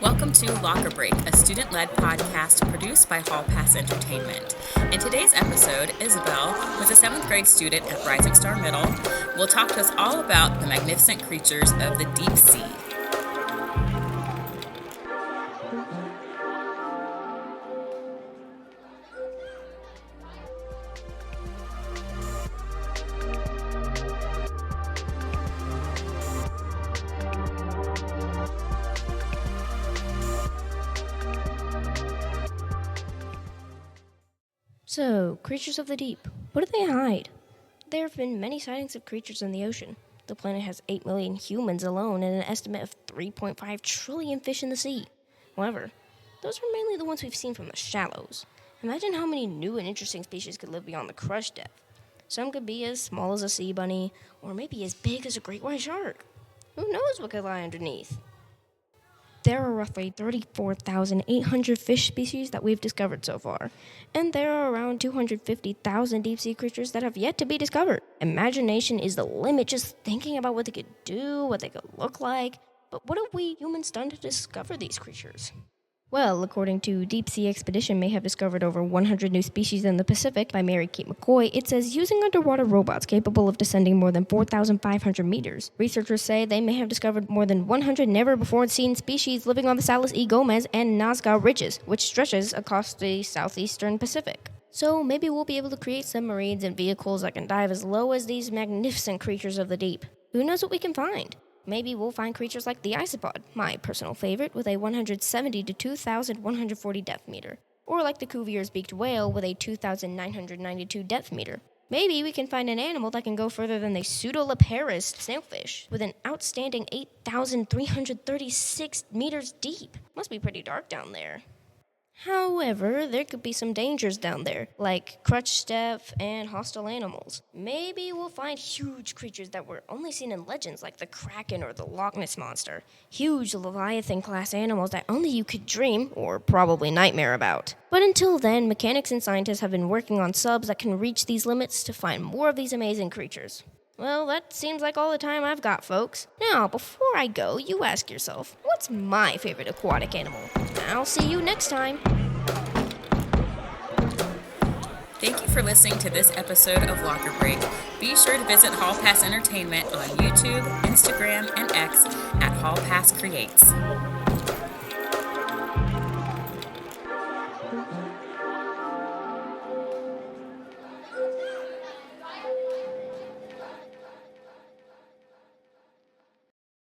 Welcome to Locker Break, a student-led podcast produced by Hall Pass Entertainment. In today's episode, Isabel, who's a 7th grade student at Rising Star Middle, will talk to us all about the magnificent creatures of the deep sea. So, creatures of the deep, what do they hide? There have been many sightings of creatures in the ocean. The planet has 8 million humans alone and an estimate of 3.5 trillion fish in the sea. However, those are mainly the ones we've seen from the shallows. Imagine how many new and interesting species could live beyond the crush depth. Some could be as small as a sea bunny, or maybe as big as a great white shark. Who knows what could lie underneath? There are roughly 34,800 fish species that we've discovered so far, and there are around 250,000 deep-sea creatures that have yet to be discovered. Imagination is the limit, just thinking about what they could do, what they could look like. But what have we humans done to discover these creatures? Well, according to Deep Sea Expedition may have discovered over 100 new species in the Pacific by Mary Kate McCoy, it says using underwater robots capable of descending more than 4,500 meters. Researchers say they may have discovered more than 100 never-before-seen species living on the Salas E. Gomez and Nazca Ridges, which stretches across the southeastern Pacific. So maybe we'll be able to create submarines and vehicles that can dive as low as these magnificent creatures of the deep. Who knows what we can find? Maybe we'll find creatures like the isopod, my personal favorite, with a 170 to 2,140 depth meter. Or like the Cuvier's beaked whale with a 2,992 depth meter. Maybe we can find an animal that can go further than the Pseudolaparis snailfish, with an outstanding 8,336 meters deep. Must be pretty dark down there. However, there could be some dangers down there, like crutch depth and hostile animals. Maybe we'll find huge creatures that were only seen in legends like the Kraken or the Loch Ness Monster. Huge Leviathan-class animals that only you could dream, or probably nightmare about. But until then, mechanics and scientists have been working on subs that can reach these limits to find more of these amazing creatures. Well, that seems like all the time I've got, folks. Now, before I go, you ask yourself, what's my favorite aquatic animal? I'll see you next time. Thank you for listening to this episode of Locker Break. Be sure to visit Hall Pass Entertainment on YouTube, Instagram, and X at Hall Pass Creates.